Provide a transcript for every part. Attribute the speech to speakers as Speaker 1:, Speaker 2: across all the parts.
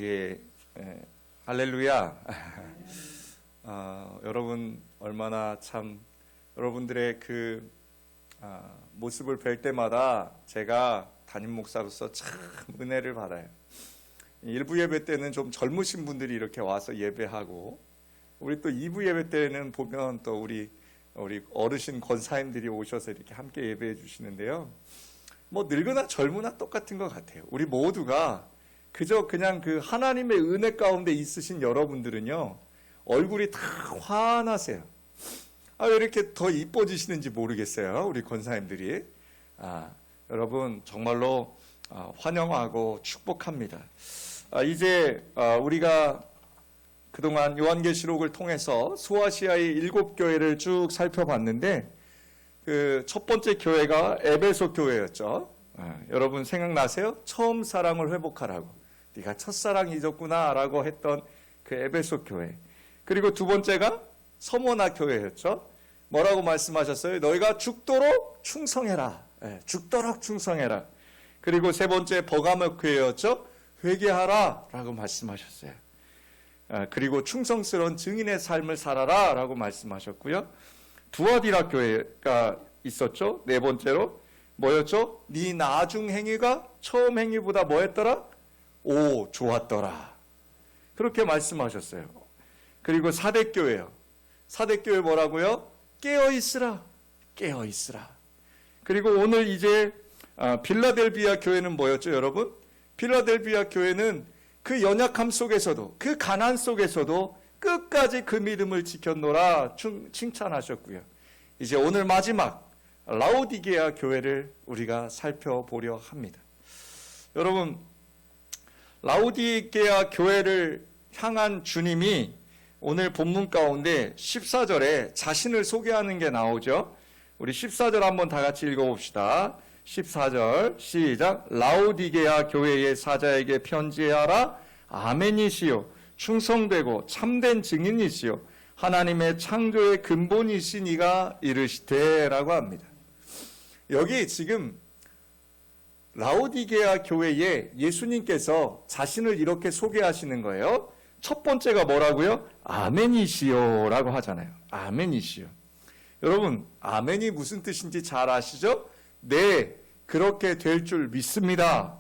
Speaker 1: 예, 할렐루야. 여러분 얼마나 참 여러분들의 그 모습을 뵐 때마다 제가 담임 목사로서 참 은혜를 받아요. 일부 예배 때는 좀 젊으신 분들이 이렇게 와서 예배하고, 우리 또 2부 예배 때는 보면 또 우리 어르신 권사님들이 오셔서 이렇게 함께 예배해 주시는데요. 뭐 늙으나 젊으나 똑같은 것 같아요. 우리 모두가 그저 그냥 그 하나님의 은혜 가운데 있으신 여러분들은요, 얼굴이 다 환하세요. 왜 이렇게 더 이뻐지시는지 모르겠어요, 우리 권사님들이. 여러분 정말로 환영하고 축복합니다. 이제 우리가 그동안 요한계시록을 통해서 소아시아의 7교회를 쭉 살펴봤는데, 그 첫 번째 교회가 에베소 교회였죠. 여러분 생각나세요? 처음 사랑을 회복하라고, 네가 첫사랑 잊었구나 라고 했던 그 에베소 교회. 그리고 두 번째가 서모나 교회였죠. 뭐라고 말씀하셨어요? 너희가 죽도록 충성해라. 죽도록 충성해라. 그리고 세 번째 버가모 교회였죠. 회개하라 라고 말씀하셨어요. 그리고 충성스러운 증인의 삶을 살아라 라고 말씀하셨고요. 두아디라 교회가 있었죠. 네 번째로 뭐였죠? 네 나중 행위가 처음 행위보다 뭐였더라? 좋았더라. 그렇게 말씀하셨어요. 그리고 사대교회요. 사대교회 뭐라고요? 깨어있으라. 깨어있으라. 그리고 오늘 이제 빌라델비아 교회는 뭐였죠, 여러분? 빌라델비아 교회는 그 연약함 속에서도, 그 가난 속에서도 끝까지 그 믿음을 지켰노라 칭찬하셨고요. 이제 오늘 마지막 라오디게아 교회를 우리가 살펴보려 합니다. 여러분, 라오디게아 교회를 향한 주님이 오늘 본문 가운데 14절에 자신을 소개하는 게 나오죠. 우리 14절 한번 다 같이 읽어봅시다. 14절 시작. 라오디게아 교회의 사자에게 편지하라. 아멘이시요 충성되고 참된 증인이시요 하나님의 창조의 근본이신 이가 이르시되 라고 합니다. 여기 지금 라오디게아 교회에 예수님께서 자신을 이렇게 소개하시는 거예요. 첫 번째가 뭐라고요? 아멘이시요 라고 하잖아요. 아멘이시요. 여러분, 아멘이 무슨 뜻인지 잘 아시죠? 네, 그렇게 될 줄 믿습니다.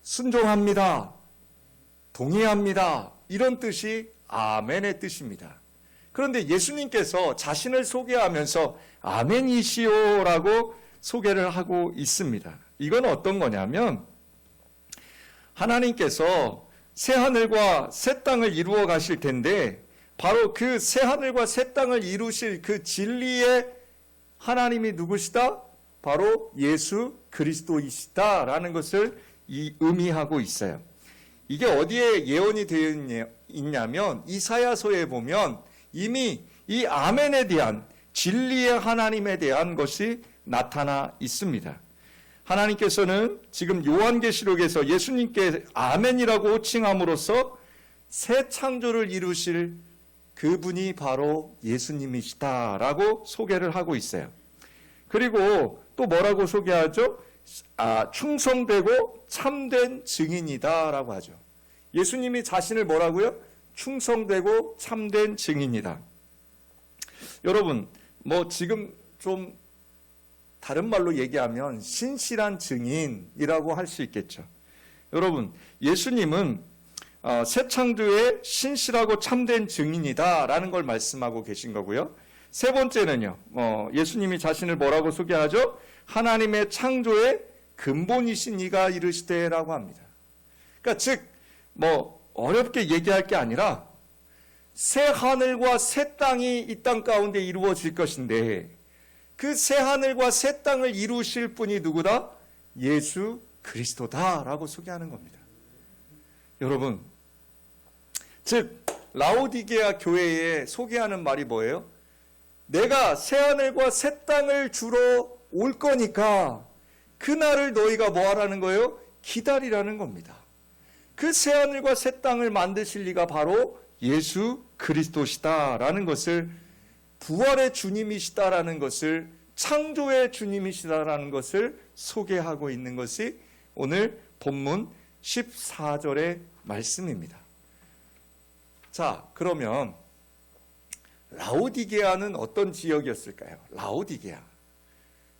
Speaker 1: 순종합니다. 동의합니다. 이런 뜻이 아멘의 뜻입니다. 그런데 예수님께서 자신을 소개하면서 아멘이시오라고 소개를 하고 있습니다. 이건 어떤 거냐면, 하나님께서 새하늘과 새 땅을 이루어 가실 텐데, 바로 그 새하늘과 새 땅을 이루실 그 진리의 하나님이 누구시다? 바로 예수 그리스도이시다라는 것을 의미하고 있어요. 이게 어디에 예언이 되어 있냐면, 이사야서에 보면 이미 이 아멘에 대한, 진리의 하나님에 대한 것이 나타나 있습니다. 하나님께서는 지금 요한계시록에서 예수님께 아멘이라고 호칭함으로써 새 창조를 이루실 그분이 바로 예수님이시다라고 소개를 하고 있어요. 그리고 또 뭐라고 소개하죠? 충성되고 참된 증인이다라고 하죠. 예수님이 자신을 뭐라고요? 충성되고 참된 증인이다. 여러분, 뭐 지금 좀 다른 말로 얘기하면 신실한 증인이라고 할 수 있겠죠. 여러분, 예수님은 새 창조의 신실하고 참된 증인이다라는 걸 말씀하고 계신 거고요. 세 번째는요, 예수님이 자신을 뭐라고 소개하죠? 하나님의 창조의 근본이신 이가 이르시되라고 합니다. 그러니까 즉, 어렵게 얘기할 게 아니라 새 하늘과 새 땅이 이 땅 가운데 이루어질 것인데, 그 새 하늘과 새 땅을 이루실 분이 누구다? 예수 그리스도다라고 소개하는 겁니다. 여러분, 즉 라오디게아 교회에 소개하는 말이 뭐예요? 내가 새 하늘과 새 땅을 주러 올 거니까 그날을 너희가 뭐 하라는 거예요? 기다리라는 겁니다. 그 새 하늘과 새 땅을 만드실 이가 바로 예수 그리스도시다라는 것을, 부활의 주님이시다라는 것을, 창조의 주님이시다라는 것을 소개하고 있는 것이 오늘 본문 14절의 말씀입니다. 자, 그러면 라오디게아는 어떤 지역이었을까요? 라오디게아.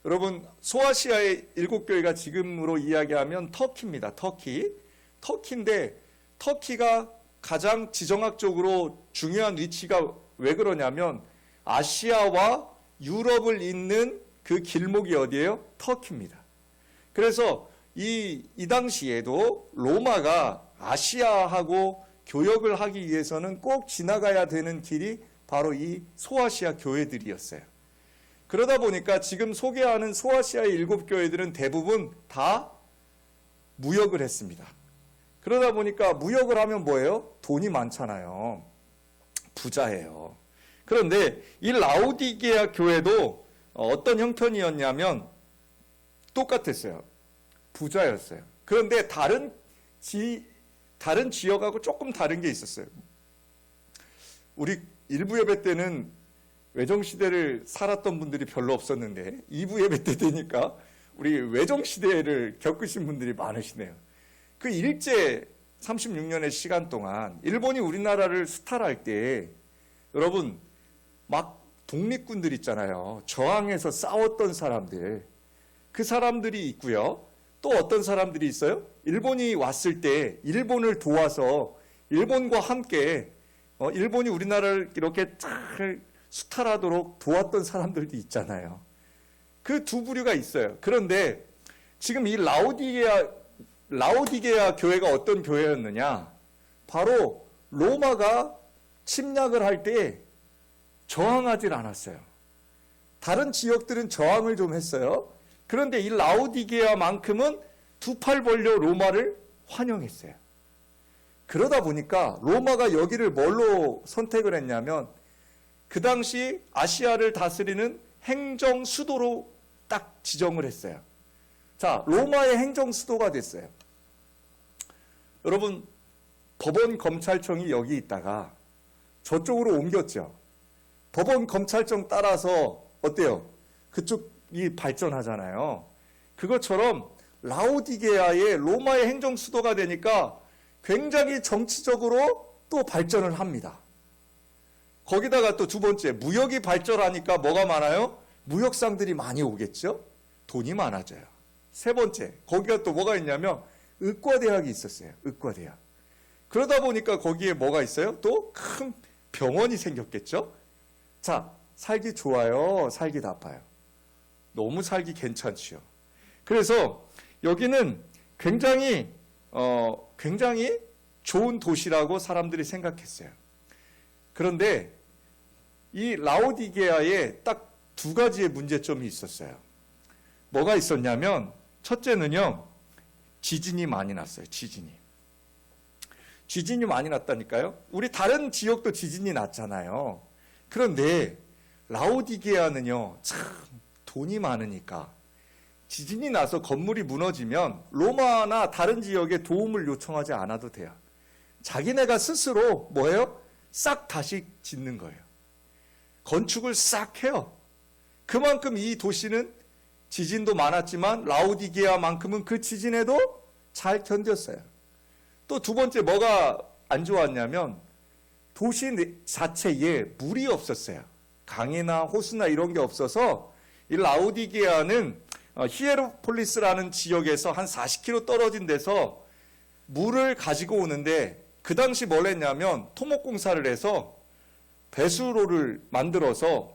Speaker 1: 여러분, 소아시아의 7교회가 지금으로 이야기하면 터키입니다. 터키인데 터키가 가장 지정학적으로 중요한 위치가 왜 그러냐면 아시아와 유럽을 잇는 그 길목이 어디예요? 터키입니다. 그래서 이 당시에도 로마가 아시아하고 교역을 하기 위해서는 꼭 지나가야 되는 길이 바로 이 소아시아 교회들이었어요. 그러다 보니까 지금 소개하는 소아시아의 7교회들은 대부분 다 무역을 했습니다. 그러다 보니까 무역을 하면 뭐예요? 돈이 많잖아요. 부자예요. 그런데 이 라오디게아 교회도 어떤 형편이었냐면 똑같았어요. 부자였어요. 그런데 다른 지역하고 조금 다른 게 있었어요. 우리 1부 예배 때는 외정시대를 살았던 분들이 별로 없었는데 2부 예배 때 되니까 우리 외정시대를 겪으신 분들이 많으시네요. 그 일제 36년의 시간 동안 일본이 우리나라를 수탈할 때 여러분 막 독립군들 있잖아요. 저항해서 싸웠던 사람들. 그 사람들이 있고요. 또 어떤 사람들이 있어요? 일본이 왔을 때 일본을 도와서 일본과 함께 일본이 우리나라를 이렇게 잘 수탈하도록 도왔던 사람들도 있잖아요. 그 두 부류가 있어요. 그런데 지금 이 라오디게아 교회가 어떤 교회였느냐? 바로 로마가 침략을 할 때 저항하질 않았어요. 다른 지역들은 저항을 좀 했어요. 그런데 이 라오디게아만큼은 두 팔 벌려 로마를 환영했어요. 그러다 보니까 로마가 여기를 뭘로 선택을 했냐면 그 당시 아시아를 다스리는 행정 수도로 딱 지정을 했어요. 자, 로마의 행정 수도가 됐어요. 여러분, 법원 검찰청이 여기 있다가 저쪽으로 옮겼죠. 법원 검찰청 따라서 어때요? 그쪽이 발전하잖아요. 그것처럼 라오디게아의 로마의 행정 수도가 되니까 굉장히 정치적으로 또 발전을 합니다. 거기다가 또 두 번째, 무역이 발전하니까 뭐가 많아요? 무역상들이 많이 오겠죠? 돈이 많아져요. 세 번째, 거기가 또 뭐가 있냐면 의과대학이 있었어요. 의과대학. 그러다 보니까 거기에 뭐가 있어요? 또 큰 병원이 생겼겠죠? 자, 살기 좋아요? 살기 나빠요? 너무 살기 괜찮지요. 그래서 여기는 굉장히 좋은 도시라고 사람들이 생각했어요. 그런데 이 라오디게아에 딱 두 가지의 문제점이 있었어요. 뭐가 있었냐면 첫째는요. 지진이 많이 났어요. 지진이 많이 났다니까요. 우리 다른 지역도 지진이 났잖아요. 그런데 라오디게아는요. 참 돈이 많으니까 지진이 나서 건물이 무너지면 로마나 다른 지역에 도움을 요청하지 않아도 돼요. 자기네가 스스로 뭐예요? 싹 다시 짓는 거예요. 건축을 싹 해요. 그만큼 이 도시는 지진도 많았지만 라오디게아만큼은 그 지진에도 잘 견뎠어요. 또 두 번째 뭐가 안 좋았냐면 도시 자체에 물이 없었어요. 강이나 호수나 이런 게 없어서 이 라오디게아는 히에로폴리스라는 지역에서 한 40km 떨어진 데서 물을 가지고 오는데 그 당시 뭘 했냐면 토목공사를 해서 배수로를 만들어서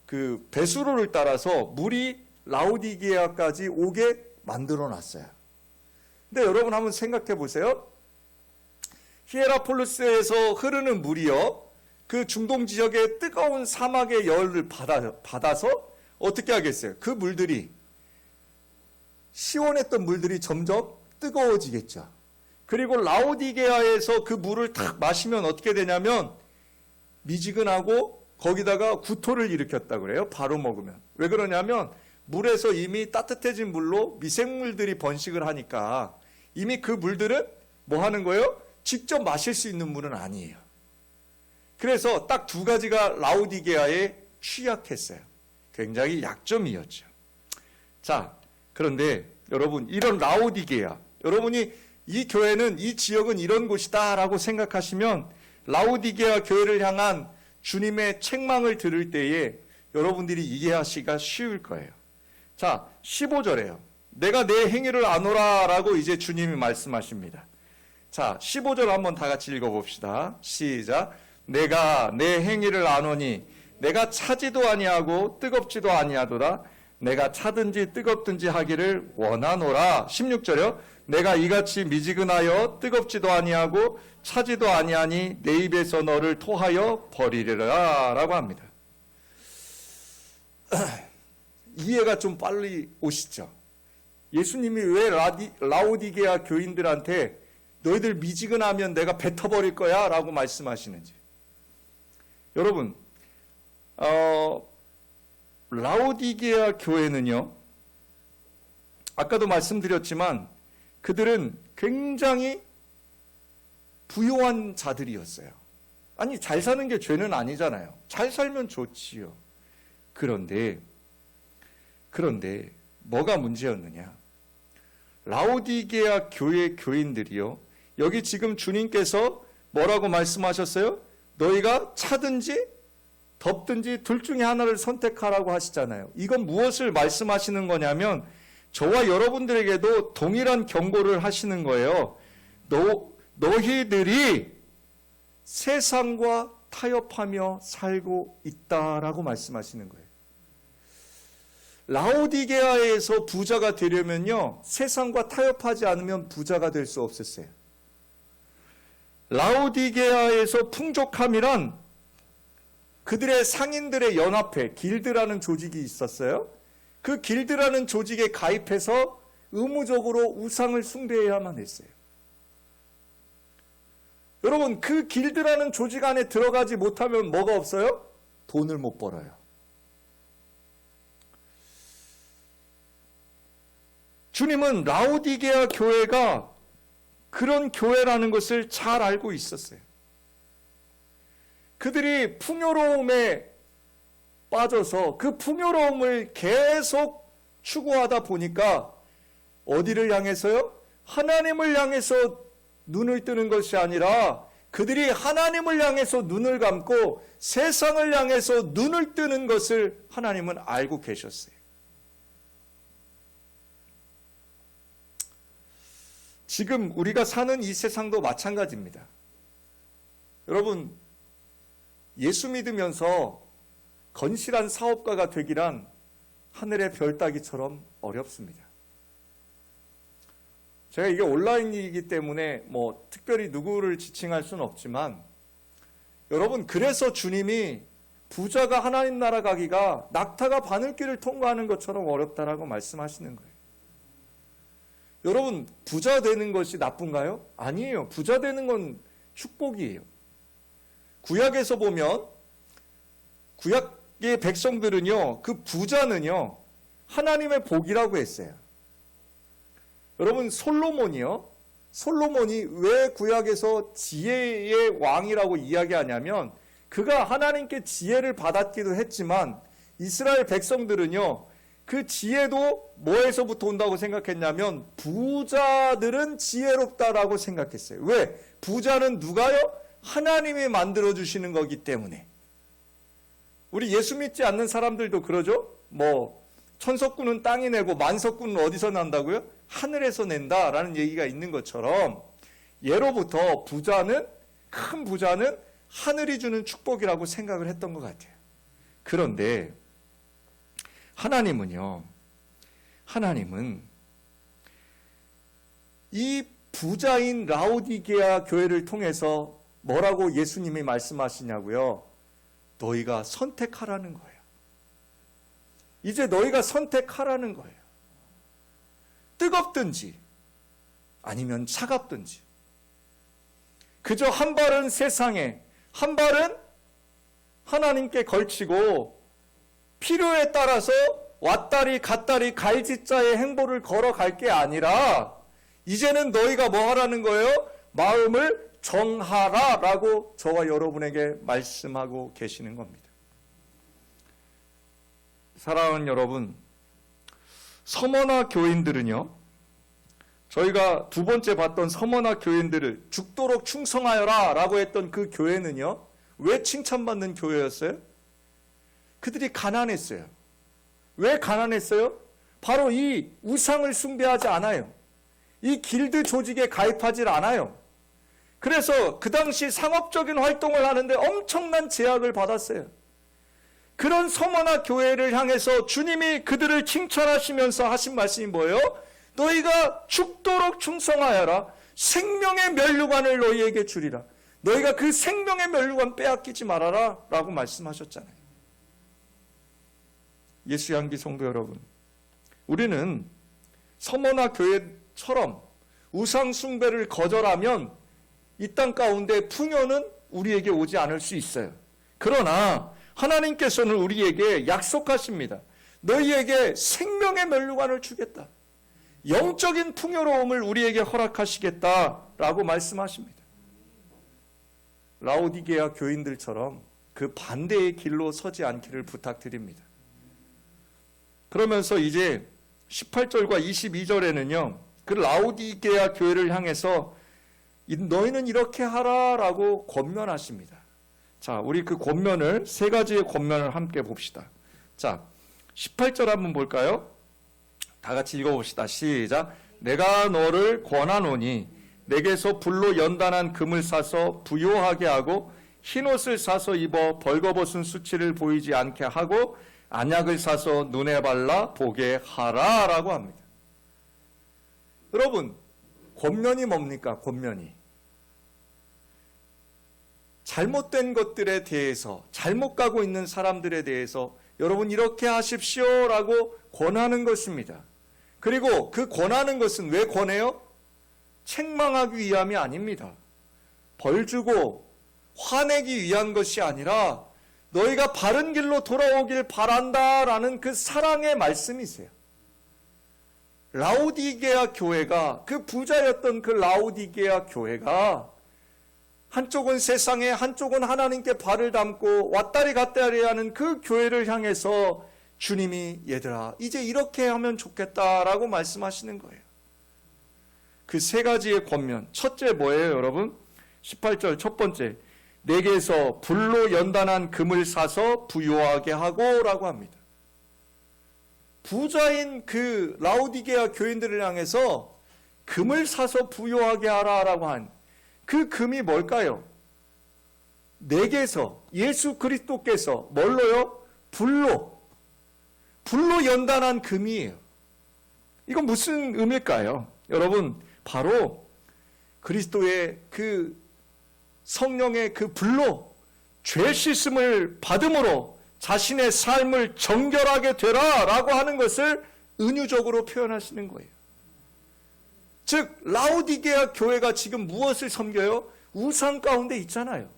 Speaker 1: 그 배수로를 따라서 물이 라오디게아까지 오게 만들어 놨어요. 근데 여러분 한번 생각해 보세요. 히에라폴리스에서 흐르는 물이요. 그 중동 지역의 뜨거운 사막의 열을 받아서 어떻게 하겠어요? 그 물들이 시원했던 물들이 점점 뜨거워지겠죠. 그리고 라오디게아에서 그 물을 탁 마시면 어떻게 되냐면 미지근하고 거기다가 구토를 일으켰다 그래요. 바로 먹으면. 왜 그러냐면 물에서 이미 따뜻해진 물로 미생물들이 번식을 하니까 이미 그 물들은 뭐 하는 거예요? 직접 마실 수 있는 물은 아니에요. 그래서 딱 두 가지가 라오디게아에 취약했어요. 굉장히 약점이었죠. 자, 그런데 여러분 이런 라오디게아, 여러분이 이 교회는, 이 지역은 이런 곳이다라고 생각하시면 라오디게아 교회를 향한 주님의 책망을 들을 때에 여러분들이 이해하시기가 쉬울 거예요. 자, 15절에요. 내가 내 행위를 아노라 라고 이제 주님이 말씀하십니다. 자, 15절 한번 다 같이 읽어봅시다. 시작. 내가 내 행위를 아노니 내가 차지도 아니하고 뜨겁지도 아니하도다. 내가 차든지 뜨겁든지 하기를 원하노라. 16절이요. 내가 이같이 미지근하여 뜨겁지도 아니하고 차지도 아니하니 내 입에서 너를 토하여 버리리라 라고 합니다. 이해가 좀 빨리 오시죠? 예수님이 왜 라오디게아 교인들한테 너희들 미지근하면 내가 뱉어버릴 거야 라고 말씀하시는지. 여러분, 라오디게아 교회는요, 아까도 말씀드렸지만 그들은 굉장히 부요한 자들이었어요. 아니, 잘 사는 게 죄는 아니잖아요. 잘 살면 좋지요. 그런데 뭐가 문제였느냐? 라오디게아 교회 교인들이요, 여기 지금 주님께서 뭐라고 말씀하셨어요? 너희가 차든지 덥든지 둘 중에 하나를 선택하라고 하시잖아요. 이건 무엇을 말씀하시는 거냐면 저와 여러분들에게도 동일한 경고를 하시는 거예요. 너희들이 세상과 타협하며 살고 있다라고 말씀하시는 거예요. 라오디게아에서 부자가 되려면요, 세상과 타협하지 않으면 부자가 될 수 없었어요. 라오디게아에서 풍족함이란 그들의 상인들의 연합회, 길드라는 조직이 있었어요. 그 길드라는 조직에 가입해서 의무적으로 우상을 숭배해야만 했어요. 여러분, 그 길드라는 조직 안에 들어가지 못하면 뭐가 없어요? 돈을 못 벌어요. 주님은 라오디게아 교회가 그런 교회라는 것을 잘 알고 있었어요. 그들이 풍요로움에 빠져서 그 풍요로움을 계속 추구하다 보니까 어디를 향해서요? 하나님을 향해서 눈을 뜨는 것이 아니라 그들이 하나님을 향해서 눈을 감고 세상을 향해서 눈을 뜨는 것을 하나님은 알고 계셨어요. 지금 우리가 사는 이 세상도 마찬가지입니다. 여러분, 예수 믿으면서 건실한 사업가가 되기란 하늘의 별 따기처럼 어렵습니다. 제가 이게 온라인이기 때문에 특별히 누구를 지칭할 수는 없지만, 여러분, 그래서 주님이 부자가 하나님 나라 가기가 낙타가 바늘길을 통과하는 것처럼 어렵다라고 말씀하시는 거예요. 여러분, 부자 되는 것이 나쁜가요? 아니에요. 부자 되는 건 축복이에요. 구약에서 보면 구약의 백성들은요, 그 부자는요, 하나님의 복이라고 했어요. 여러분, 솔로몬이 왜 구약에서 지혜의 왕이라고 이야기하냐면 그가 하나님께 지혜를 받았기도 했지만 이스라엘 백성들은요, 그 지혜도 뭐에서부터 온다고 생각했냐면 부자들은 지혜롭다라고 생각했어요. 왜? 부자는 누가요? 하나님이 만들어주시는 거기 때문에. 우리 예수 믿지 않는 사람들도 그러죠? 천석구는 땅이 내고 만석구는 어디서 난다고요? 하늘에서 낸다라는 얘기가 있는 것처럼 예로부터 큰 부자는 하늘이 주는 축복이라고 생각을 했던 것 같아요. 그런데 하나님은 이 부자인 라오디게아 교회를 통해서 뭐라고 예수님이 말씀하시냐고요? 너희가 선택하라는 거예요. 이제 너희가 선택하라는 거예요. 뜨겁든지 아니면 차갑든지. 그저 한 발은 세상에, 한 발은 하나님께 걸치고 필요에 따라서 왔다리 갔다리 갈지자의 행보를 걸어갈 게 아니라 이제는 너희가 뭐 하라는 거예요? 마음을 정하라라고 저와 여러분에게 말씀하고 계시는 겁니다. 사랑하는 여러분, 서머나 교인들은요, 저희가 두 번째 봤던 서머나 교인들을 죽도록 충성하여라 라고 했던 그 교회는요, 왜 칭찬받는 교회였어요? 그들이 가난했어요. 왜 가난했어요? 바로 이 우상을 숭배하지 않아요. 이 길드 조직에 가입하지 않아요. 그래서 그 당시 상업적인 활동을 하는데 엄청난 제약을 받았어요. 그런 서머나 교회를 향해서 주님이 그들을 칭찬하시면서 하신 말씀이 뭐예요? 너희가 죽도록 충성하여라. 생명의 면류관을 너희에게 주리라. 너희가 그 생명의 면류관 빼앗기지 말아라 라고 말씀하셨잖아요. 예수 양기 성도 여러분, 우리는 서머나 교회처럼 우상 숭배를 거절하면 이 땅 가운데 풍요는 우리에게 오지 않을 수 있어요. 그러나 하나님께서는 우리에게 약속하십니다. 너희에게 생명의 면류관을 주겠다. 영적인 풍요로움을 우리에게 허락하시겠다라고 말씀하십니다. 라오디게아 교인들처럼 그 반대의 길로 서지 않기를 부탁드립니다. 그러면서 이제 18절과 22절에는요, 그 라오디게아 교회를 향해서 너희는 이렇게 하라라고 권면하십니다. 자, 우리 그 권면을, 세 가지의 권면을 함께 봅시다. 자, 18절 한번 볼까요? 다 같이 읽어봅시다. 시작. 내가 너를 권하노니 내게서 불로 연단한 금을 사서 부요하게 하고 흰옷을 사서 입어 벌거벗은 수치를 보이지 않게 하고 안약을 사서 눈에 발라 보게 하라라고 합니다. 여러분, 권면이 뭡니까? 권면이. 잘못된 것들에 대해서, 잘못 가고 있는 사람들에 대해서 여러분 이렇게 하십시오라고 권하는 것입니다. 그리고 그 권하는 것은 왜 권해요? 책망하기 위함이 아닙니다. 벌 주고 화내기 위한 것이 아니라 너희가 바른 길로 돌아오길 바란다라는 그 사랑의 말씀이세요. 라오디게아 교회가, 그 부자였던 그 라오디게아 교회가 한쪽은 세상에, 한쪽은 하나님께 발을 담고 왔다리 갔다리 하는 그 교회를 향해서 주님이 얘들아 이제 이렇게 하면 좋겠다라고 말씀하시는 거예요. 그 세 가지의 권면, 첫째 뭐예요 여러분? 18절 첫 번째, 내게서 불로 연단한 금을 사서 부요하게 하고 라고 합니다. 부자인 그 라오디게아 교인들을 향해서 금을 사서 부요하게 하라라고 한 그 금이 뭘까요? 내게서, 예수 그리스도께서 뭘로요? 불로 연단한 금이에요. 이건 무슨 의미일까요? 여러분, 바로 그리스도의 그 성령의 그 불로 죄 씻음을 받음으로 자신의 삶을 정결하게 되라 라고 하는 것을 은유적으로 표현하시는 거예요. 즉 라오디게아 교회가 지금 무엇을 섬겨요? 우상 가운데 있잖아요.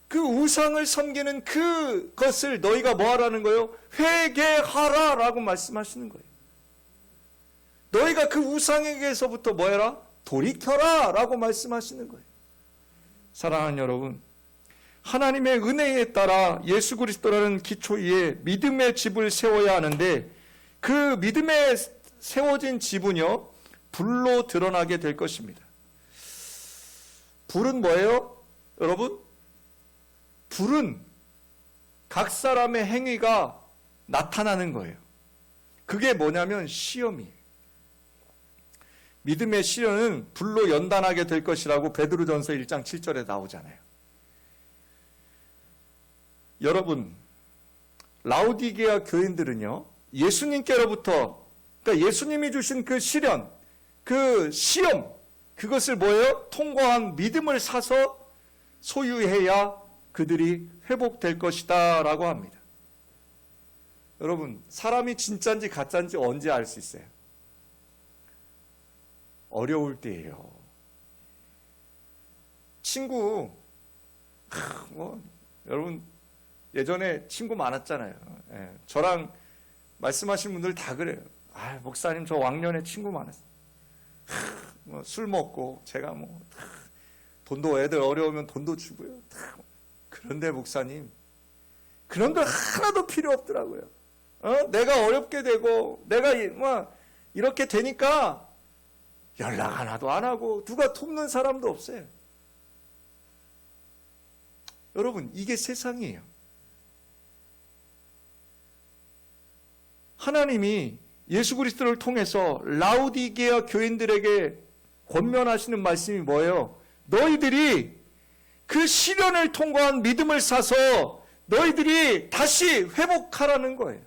Speaker 1: 그 우상을 섬기는 그것을 너희가 뭐 하라는 거예요? 회개하라 라고 말씀하시는 거예요. 너희가 그 우상에게서부터 뭐 해라? 돌이켜라 라고 말씀하시는 거예요. 사랑하는 여러분, 하나님의 은혜에 따라 예수 그리스도라는 기초 위에 믿음의 집을 세워야 하는데 그 믿음에 세워진 집은요 불로 드러나게 될 것입니다. 불은 뭐예요? 여러분, 불은 각 사람의 행위가 나타나는 거예요. 그게 뭐냐면 시험이에요. 믿음의 시련은 불로 연단하게 될 것이라고 베드로전서 1장 7절에 나오잖아요. 여러분, 라오디게아 교인들은요 예수님께로부터, 그러니까 예수님이 주신 그 시련, 그 시험, 그것을 뭐예요? 통과한 믿음을 사서 소유해야 그들이 회복될 것이다 라고 합니다. 여러분, 사람이 진짜인지 가짜인지 언제 알 수 있어요? 어려울 때예요. 친구, 여러분 예전에 친구 많았잖아요. 예, 저랑 말씀하신 분들 다 그래요. 아, 목사님 저 왕년에 친구 많았어요. 술 먹고 제가 돈도 애들 어려우면 돈도 주고요. 그런데 목사님 그런 거 하나도 필요 없더라고요. 내가 어렵게 되고 내가 이렇게 되니까 연락 하나도 안 하고 누가 돕는 사람도 없어요. 여러분, 이게 세상이에요. 하나님이 예수 그리스도를 통해서 라오디게아 교인들에게 권면하시는 말씀이 뭐예요? 너희들이 그 시련을 통과한 믿음을 사서 너희들이 다시 회복하라는 거예요.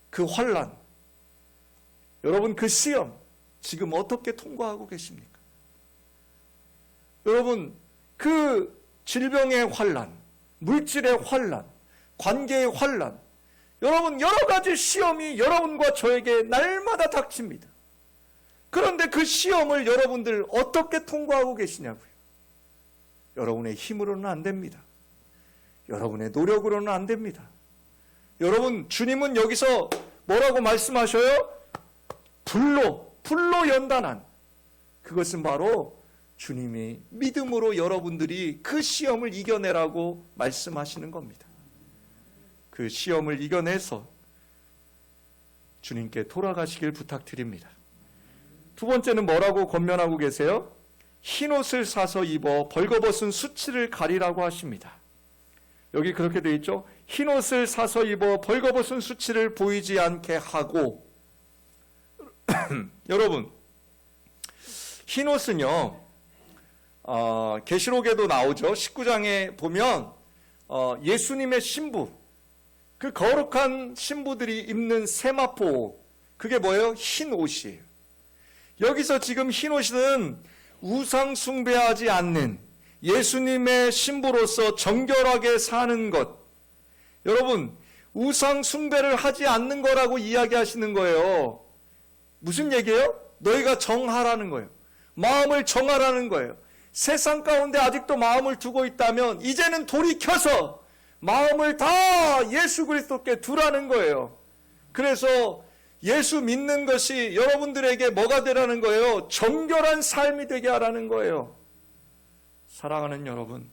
Speaker 1: 그 환난, 여러분 그 시험 지금 어떻게 통과하고 계십니까? 여러분 그 질병의 환난, 물질의 환난, 관계의 환난, 여러분 여러 가지 시험이 여러분과 저에게 날마다 닥칩니다. 그런데 그 시험을 여러분들 어떻게 통과하고 계시냐고요? 여러분의 힘으로는 안 됩니다. 여러분의 노력으로는 안 됩니다. 여러분, 주님은 여기서 뭐라고 말씀하셔요? 불로 연단한, 그것은 바로 주님이 믿음으로 여러분들이 그 시험을 이겨내라고 말씀하시는 겁니다. 그 시험을 이겨내서 주님께 돌아가시길 부탁드립니다. 두 번째는 뭐라고 권면하고 계세요? 흰옷을 사서 입어 벌거벗은 수치를 가리라고 하십니다. 여기 그렇게 되어 있죠. 흰옷을 사서 입어 벌거벗은 수치를 보이지 않게 하고 여러분, 흰옷은요 계시록에도 나오죠. 19장에 보면 예수님의 신부, 그 거룩한 신부들이 입는 세마포, 그게 뭐예요? 흰옷이에요. 여기서 지금 흰옷은 우상 숭배하지 않는 예수님의 신부로서 정결하게 사는 것, 여러분 우상 숭배를 하지 않는 거라고 이야기하시는 거예요. 무슨 얘기예요? 너희가 정하라는 거예요. 마음을 정하라는 거예요. 세상 가운데 아직도 마음을 두고 있다면 이제는 돌이켜서 마음을 다 예수 그리스도께 두라는 거예요. 그래서 예수 믿는 것이 여러분들에게 뭐가 되라는 거예요? 정결한 삶이 되게 하라는 거예요. 사랑하는 여러분,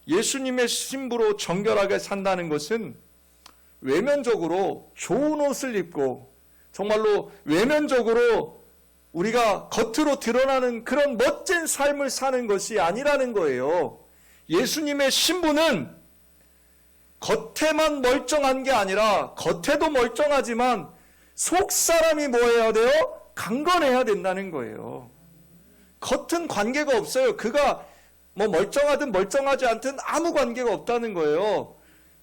Speaker 1: 예수님의 신부로 정결하게 산다는 것은 외면적으로 좋은 옷을 입고 정말로 외면적으로 우리가 겉으로 드러나는 그런 멋진 삶을 사는 것이 아니라는 거예요. 예수님의 신부는 겉에만 멀쩡한 게 아니라 겉에도 멀쩡하지만 속 사람이 뭐 해야 돼요? 강건해야 된다는 거예요. 겉은 관계가 없어요. 그가 뭐 멀쩡하든 멀쩡하지 않든 아무 관계가 없다는 거예요.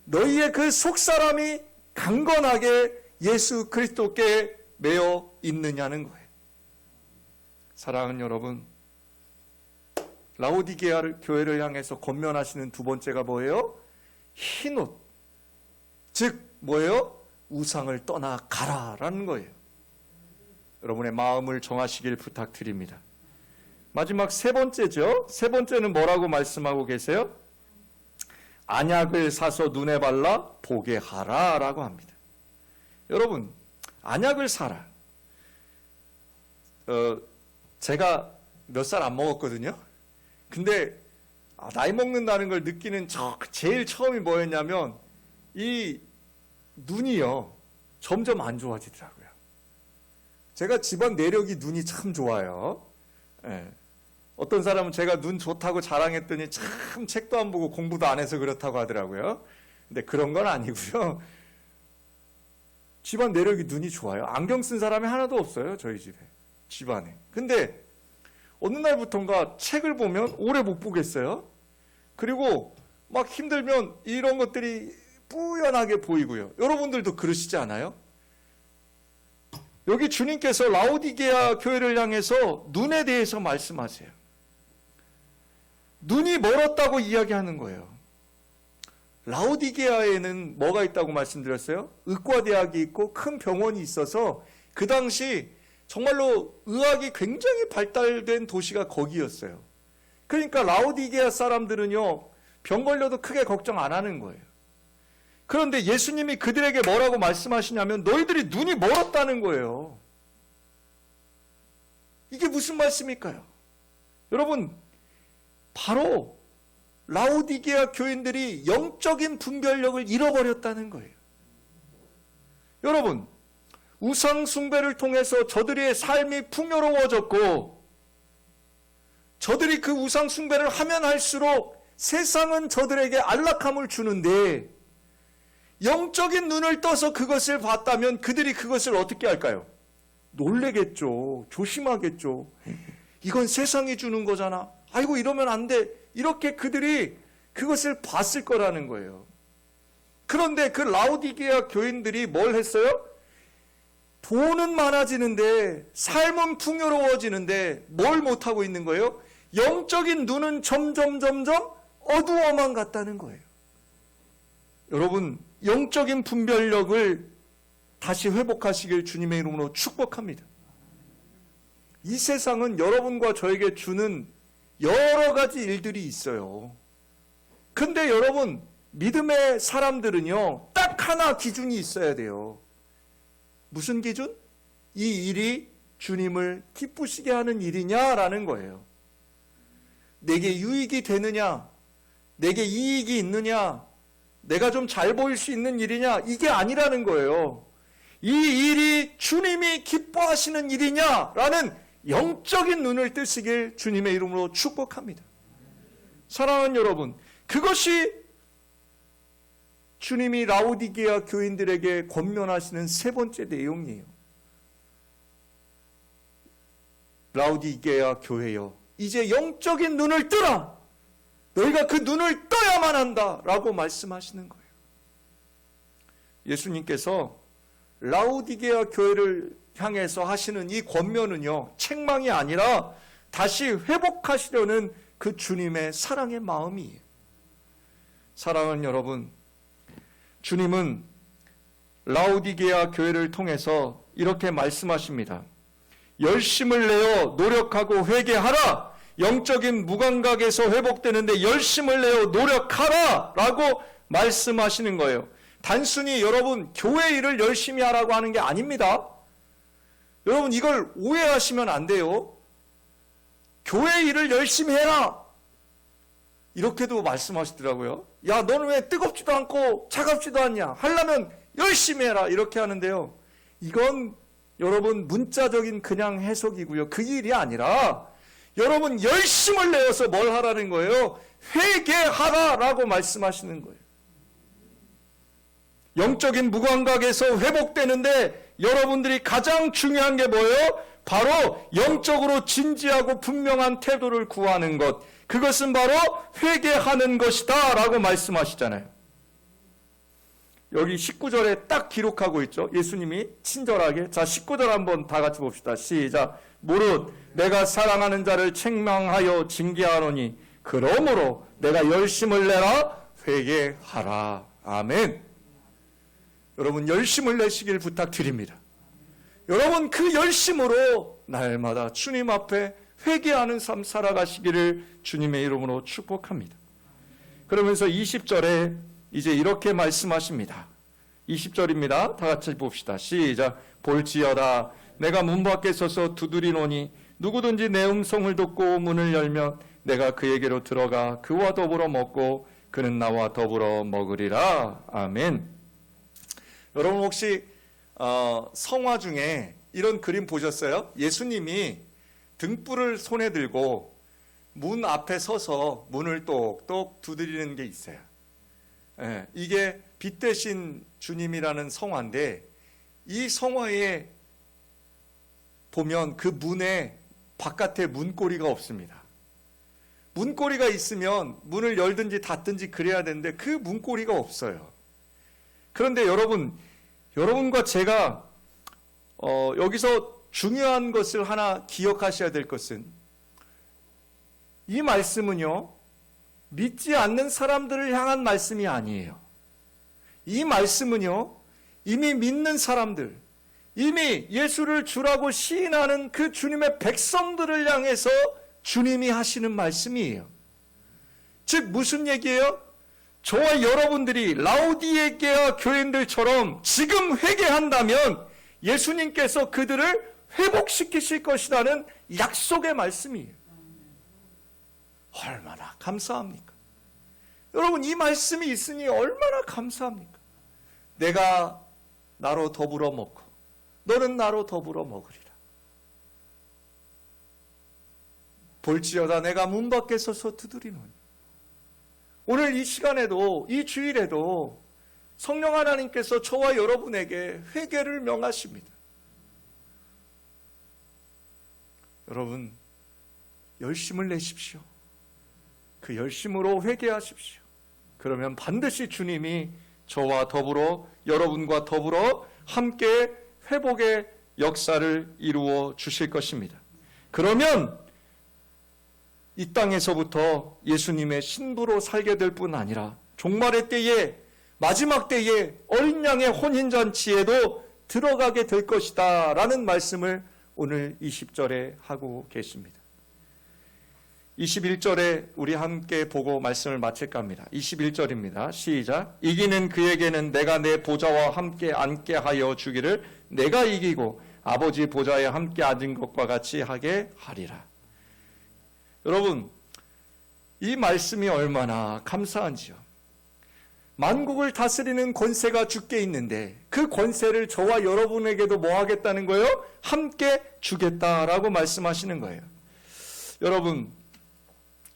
Speaker 1: 너희의 그 속 사람이 강건하게 예수 그리스도께 매어 있느냐는 거예요. 사랑하는 여러분, 라오디게아 교회를 향해서 권면하시는 두 번째가 뭐예요? 흰옷, 즉 뭐예요? 우상을 떠나 가라라는 거예요. 여러분의 마음을 정하시길 부탁드립니다. 마지막 세 번째죠. 세 번째는 뭐라고 말씀하고 계세요? 안약을 사서 눈에 발라 보게 하라라고 합니다. 여러분, 안약을 사라. 제가 몇 살 안 먹었거든요. 근데 나이 먹는다는 걸 느끼는 제일 처음이 뭐였냐면 이 눈이요 점점 안 좋아지더라고요. 제가 집안 내력이 눈이 참 좋아요. 예. 어떤 사람은 제가 눈 좋다고 자랑했더니 참 책도 안 보고 공부도 안 해서 그렇다고 하더라고요. 근데 그런 건 아니고요. 집안 내력이 눈이 좋아요. 안경 쓴 사람이 하나도 없어요. 저희 집안에. 근데 어느 날부턴가 책을 보면 오래 못 보겠어요. 그리고 막 힘들면 이런 것들이 뿌연하게 보이고요. 여러분들도 그러시지 않아요? 여기 주님께서 라오디게아 교회를 향해서 눈에 대해서 말씀하세요. 눈이 멀었다고 이야기하는 거예요. 라오디게아에는 뭐가 있다고 말씀드렸어요? 의과대학이 있고 큰 병원이 있어서 그 당시 정말로 의학이 굉장히 발달된 도시가 거기였어요. 그러니까 라오디게아 사람들은요, 병 걸려도 크게 걱정 안 하는 거예요. 그런데 예수님이 그들에게 뭐라고 말씀하시냐면 너희들이 눈이 멀었다는 거예요. 이게 무슨 말씀일까요? 여러분, 바로 라오디게아 교인들이 영적인 분별력을 잃어버렸다는 거예요. 여러분, 우상 숭배를 통해서 저들의 삶이 풍요로워졌고, 저들이 그 우상 숭배를 하면 할수록 세상은 저들에게 안락함을 주는데, 영적인 눈을 떠서 그것을 봤다면 그들이 그것을 어떻게 할까요? 놀래겠죠. 조심하겠죠. 이건 세상이 주는 거잖아. 아이고, 이러면 안 돼. 이렇게 그들이 그것을 봤을 거라는 거예요. 그런데 그 라오디게아 교인들이 뭘 했어요? 돈은 많아지는데, 삶은 풍요로워지는데 뭘 못하고 있는 거예요? 영적인 눈은 점점 어두워만 갔다는 거예요. 여러분, 영적인 분별력을 다시 회복하시길 주님의 이름으로 축복합니다. 이 세상은 여러분과 저에게 주는 여러 가지 일들이 있어요. 근데 여러분, 믿음의 사람들은요, 딱 하나 기준이 있어야 돼요. 무슨 기준? 이 일이 주님을 기쁘시게 하는 일이냐라는 거예요. 내게 유익이 되느냐, 내게 이익이 있느냐, 내가 좀 잘 보일 수 있는 일이냐, 이게 아니라는 거예요. 이 일이 주님이 기뻐하시는 일이냐라는 영적인 눈을 뜨시길 주님의 이름으로 축복합니다. 사랑하는 여러분, 그것이 주님이 라오디게아 교인들에게 권면하시는 세 번째 내용이에요. 라오디게아 교회여, 이제 영적인 눈을 뜨라. 너희가 그 눈을 떠야만 한다 라고 말씀하시는 거예요. 예수님께서 라오디게아 교회를 향해서 하시는 이 권면은요, 책망이 아니라 다시 회복하시려는 그 주님의 사랑의 마음이에요. 사랑하는 여러분, 주님은 라오디게아 교회를 통해서 이렇게 말씀하십니다. 열심을 내어 노력하고 회개하라. 영적인 무감각에서 회복되는데 열심을 내어 노력하라 라고 말씀하시는 거예요. 단순히 여러분 교회 일을 열심히 하라고 하는 게 아닙니다. 여러분, 이걸 오해하시면 안 돼요. 교회 일을 열심히 해라 이렇게도 말씀하시더라고요. 야, 너는 왜 뜨겁지도 않고 차갑지도 않냐, 하려면 열심히 해라 이렇게 하는데요, 이건 여러분 문자적인 그냥 해석이고요. 그 일이 아니라 여러분 열심을 내어서 뭘 하라는 거예요? 회개하라라고 말씀하시는 거예요. 영적인 무감각에서 회복되는데 여러분들이 가장 중요한 게 뭐예요? 바로 영적으로 진지하고 분명한 태도를 구하는 것, 그것은 바로 회개하는 것이다 라고 말씀하시잖아요. 여기 19절에 딱 기록하고 있죠. 예수님이 친절하게. 자, 19절 한번 다 같이 봅시다. 시작. 무릇 내가 사랑하는 자를 책망하여 징계하노니 그러므로 내가 열심을 내라 회개하라. 아멘. 여러분, 열심을 내시길 부탁드립니다. 여러분, 그 열심으로 날마다 주님 앞에 회개하는 삶 살아가시기를 주님의 이름으로 축복합니다. 그러면서 20절에 이제 이렇게 말씀하십니다. 20절입니다. 다 같이 봅시다. 시작. 볼지어다 내가 문 밖에 서서 두드리노니 누구든지 내 음성을 듣고 문을 열면 내가 그에게로 들어가 그와 더불어 먹고 그는 나와 더불어 먹으리라. 아멘. 여러분, 혹시 성화 중에 이런 그림 보셨어요? 예수님이 등불을 손에 들고 문 앞에 서서 문을 똑똑 두드리는 게 있어요. 예, 이게 빛 대신 주님이라는 성화인데, 이 성화에 보면 그 문에 바깥에 문고리가 없습니다. 문고리가 있으면 문을 열든지 닫든지 그래야 되는데 그 문고리가 없어요. 그런데 여러분과 제가 여기서 중요한 것을 하나 기억하셔야 될 것은, 이 말씀은요, 믿지 않는 사람들을 향한 말씀이 아니에요. 이 말씀은요, 이미 믿는 사람들, 이미 예수를 주라고 시인하는 그 주님의 백성들을 향해서 주님이 하시는 말씀이에요. 즉 무슨 얘기예요? 저와 여러분들이 라오디게아 교인들처럼 지금 회개한다면 예수님께서 그들을 회복시키실 것이라는 약속의 말씀이에요. 얼마나 감사합니까? 여러분, 이 말씀이 있으니 얼마나 감사합니까? 내가 나로 더불어 먹고 너는 나로 더불어 먹으리라. 볼지어다 내가 문 밖에 서서 두드리노니. 오늘 이 시간에도, 이 주일에도 성령 하나님께서 저와 여러분에게 회개를 명하십니다. 여러분, 열심을 내십시오. 그 열심으로 회개하십시오. 그러면 반드시 주님이 저와 더불어, 여러분과 더불어 함께 회복의 역사를 이루어 주실 것입니다. 그러면 이 땅에서부터 예수님의 신부로 살게 될 뿐 아니라 종말의 때에, 마지막 때에 어린 양의 혼인잔치에도 들어가게 될 것이다 라는 말씀을 오늘 20절에 하고 계십니다. 21절에 우리 함께 보고 말씀을 마칠까 합니다. 21절입니다. 시작. 이기는 그에게는 내가 내 보좌와 함께 앉게 하여 주기를 내가 이기고 아버지 보좌에 함께 앉은 것과 같이 하게 하리라. 여러분, 이 말씀이 얼마나 감사한지요. 만국을 다스리는 권세가 주께 있는데 그 권세를 저와 여러분에게도 뭐 하겠다는 거예요? 함께 주겠다라고 말씀하시는 거예요. 여러분,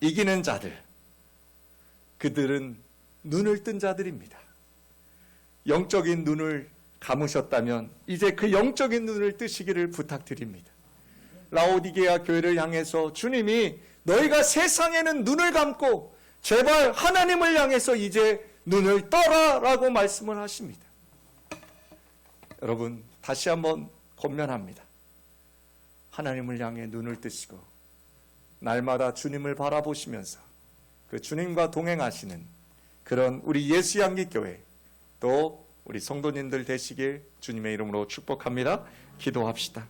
Speaker 1: 이기는 자들, 그들은 눈을 뜬 자들입니다. 영적인 눈을 감으셨다면 이제 그 영적인 눈을 뜨시기를 부탁드립니다. 라오디게아 교회를 향해서 주님이 너희가 세상에는 눈을 감고 제발 하나님을 향해서 이제 눈을 떠라 라고 말씀을 하십니다. 여러분, 다시 한번 권면합니다. 하나님을 향해 눈을 뜨시고 날마다 주님을 바라보시면서 그 주님과 동행하시는 그런 우리 예수향기교회, 또 우리 성도님들 되시길 주님의 이름으로 축복합니다. 기도합시다.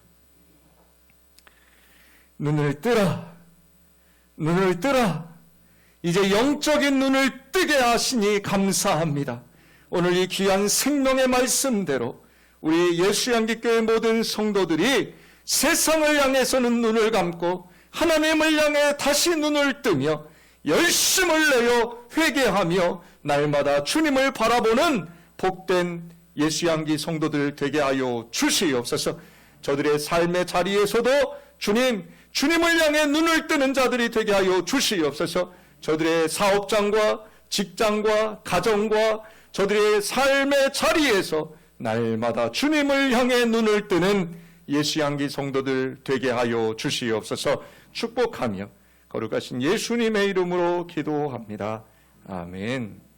Speaker 1: 눈을 뜨라, 눈을 뜨라. 이제 영적인 눈을 뜨게 하시니 감사합니다. 오늘 이 귀한 생명의 말씀대로 우리 예수향기교회 모든 성도들이 세상을 향해서는 눈을 감고 하나님을 향해 다시 눈을 뜨며 열심을 내어 회개하며 날마다 주님을 바라보는 복된 예수향기 성도들 되게 하여 주시옵소서. 저들의 삶의 자리에서도 주님을 향해 눈을 뜨는 자들이 되게 하여 주시옵소서. 저들의 사업장과 직장과 가정과 저들의 삶의 자리에서 날마다 주님을 향해 눈을 뜨는 예수향기 성도들 되게 하여 주시옵소서. 축복하며 거룩하신 예수님의 이름으로 기도합니다. 아멘.